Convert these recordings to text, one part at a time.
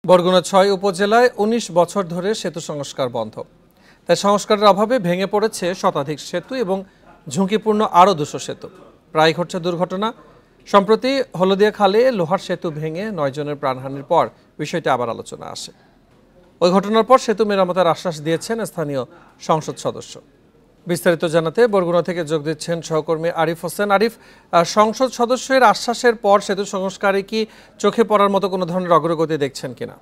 বরগুনা ৬ উপজেলায় ১৯ বছর ধরে সেতু সংস্কার বন্ধ। তাই সংস্কারের অভাবে ভেঙে পড়েছে শতাধিক সেতু এবং ঝুঁকিপূর্ণ আরও ২০০ সেতু। প্রায় ঘটছে দুর্ঘটনা। সম্প্রতি হলদিয়া খালে লোহার সেতু ভেঙে ৯ জনের প্রাণহানির পর বিষয়টি আবার আলোচনা আসে। ওই ঘটনার পর সেতু মেরামতের আশ্বাস দিয়েছেন স্থানীয় সংসদ সদস্য। বিস্তারিত জানাতে বরগুনা থেকে যোগ দিচ্ছেন সহকর্মী আরিফ হোসেন। আরিফ, সংসদ সদস্যের আশ্বাসের পর সেতু সংস্কারে কি চোখে পড়ার মতো কোনো ধরনের অগ্রগতি দেখছেন কিনা?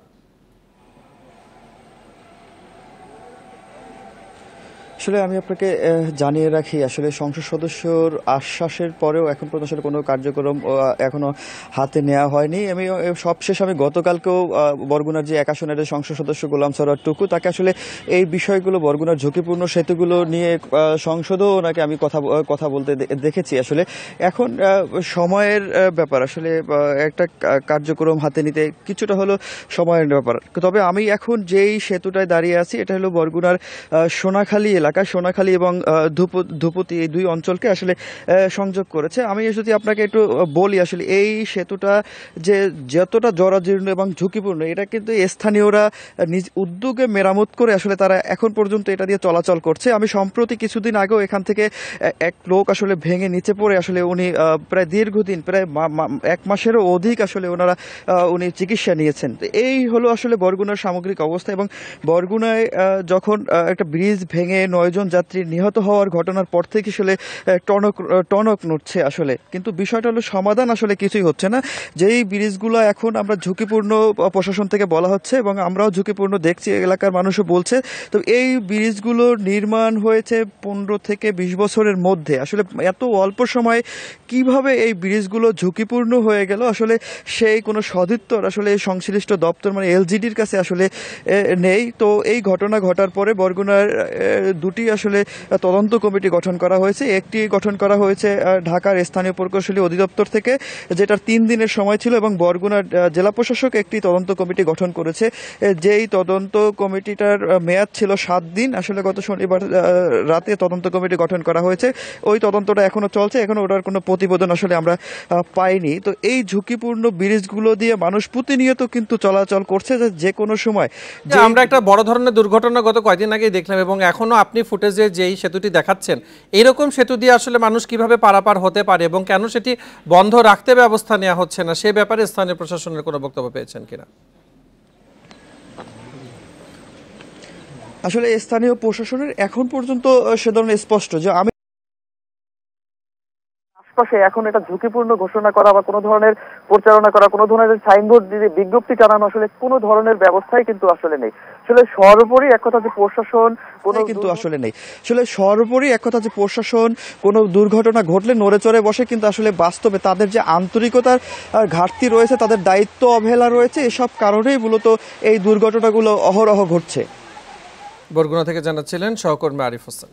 আসলে আমি আপনাকে জানিয়ে রাখি, আসলে সংসদ সদস্যর আশ্বাসের পরেও এখন পর্যন্ত আসলে কোনো কার্যক্রম এখনো হাতে নেওয়া হয়নি। সবশেষ আমি গতকালকেও বরগুনার যে ১ আসনের সংসদ সদস্য গোলাম সরোয়ার টুকু, তাকে আসলে এই বিষয়গুলো, বরগুনার ঝুঁকিপূর্ণ সেতুগুলো নিয়ে সংসদেও ওনাকে আমি কথা বলতে দেখেছি। আসলে এখন সময়ের ব্যাপার, আসলে একটা কার্যক্রম হাতে নিতে কিছুটা হলো সময়ের ব্যাপার। তবে আমি এখন যেই সেতুটায় দাঁড়িয়ে আছি, এটা হলো বরগুনার সোনাখালী এলাকা। সোনাখালী এবং ধুপতি, এই দুই অঞ্চলকে আসলে সংযোগ করেছে। আমি যদি আপনাকে একটু বলি, আসলে এই সেতুটা যে যতটা জরাজীর্ণ এবং ঝুঁকিপূর্ণ, এটা কিন্তু স্থানীয়রা নিজ উদ্যোগে মেরামত করে আসলে তারা এখন পর্যন্ত এটা দিয়ে চলাচল করছে। আমি সম্প্রতি কিছুদিন আগেও এখান থেকে এক লোক আসলে ভেঙে নিচে পড়ে আসলে উনি প্রায় দীর্ঘদিন, প্রায় 1 মাসেরও অধিক আসলে উনি চিকিৎসা নিয়েছেন। এই হলো আসলে বরগুনার সামগ্রিক অবস্থা। এবং বরগুনায় যখন একটা ব্রিজ ভেঙে 9 জন যাত্রী নিহত হওয়ার ঘটনার পর থেকে আসলে টনক নড়ছে আসলে, কিন্তু বিষয়টা হলো সমাধান আসলে কিছুই হচ্ছে না। যেই ব্রিজগুলো এখন আমরা ঝুঁকিপূর্ণ প্রশাসন থেকে বলা হচ্ছে এবং আমরাও ঝুঁকিপূর্ণ দেখছি, এলাকার মানুষও বলছে, তো এই ব্রিজগুলো নির্মাণ হয়েছে 15 থেকে 20 বছরের মধ্যে। আসলে এত অল্প সময়ে কিভাবে এই ব্রিজগুলো ঝুঁকিপূর্ণ হয়ে গেল, আসলে সেই কোনো সদুত্তর আসলে সংশ্লিষ্ট দপ্তর মানে এলজিডির কাছে আসলে নেই। তো এই ঘটনা ঘটার পরে বরগুনার দুটি আসলে তদন্ত কমিটি গঠন করা হয়েছে। একটি গঠন করা হয়েছে ঢাকার স্থানীয় প্রকৌশলী অধিদপ্তর থেকে, যেটার 3 দিনের সময় ছিল, এবং বরগুনার জেলা প্রশাসক একটি তদন্ত কমিটি গঠন করেছে, যেই তদন্ত কমিটিটার মেয়াদ ছিল 7 দিন। আসলে গত শনিবার রাতে তদন্ত কমিটি গঠন করা হয়েছে। ওই তদন্তটা এখনো চলছে, এখনো ওটার কোনো প্রতিবেদন আসলে আমরা পাইনি। তো এই ঝুঁকিপূর্ণ ব্রিজগুলো দিয়ে মানুষ প্রতিনিয়ত কিন্তু চলাচল করছে, যে কোনো সময়। আমরা একটা বড় ধরনের দুর্ঘটনা গত কয়েকদিন আগেই দেখলাম, এবং এখনো আপনি ফুটেজে যেই সেতুটি দেখাচ্ছেন, এরকম সেতু দিয়ে আসলে মানুষ কিভাবে পারাপার হতে পারে এবং কেন সেটি বন্ধ রাখতে ব্যবস্থা নেওয়া হচ্ছে না, সে ব্যাপারে স্থানীয় প্রশাসনের কোনো বক্তব্য পেয়েছেন কিনা? আসলে স্থানীয় প্রশাসনের এখন পর্যন্ত সে ধরনের স্পষ্ট যে আমি আশপাশে এখন এটা ঝুঁকিপূর্ণ ঘোষণা করা বা কোনো ধরনের প্রচারণা করা, কোনো ধরনের সাইনবোর্ড দিয়ে বিজ্ঞপ্তি টানানো, আসলে কোনো ধরনের ব্যবস্থাই কিন্তু আসলে নেই। আসলে সর্বোপরি এক কথা যে প্রশাসন কোনো দুর্ঘটনা ঘটলে নড়ে চড়ে বসে, কিন্তু আসলে বাস্তবে তাদের যে আন্তরিকতার ঘাটতি রয়েছে, তাদের দায়িত্ব অবহেলা রয়েছে, এসব কারণেই মূলত এই দুর্ঘটনাগুলো অহরহ ঘটছে। বরগুনা থেকে জানাচ্ছিলেন সহকর্মী আরিফ হোসেন।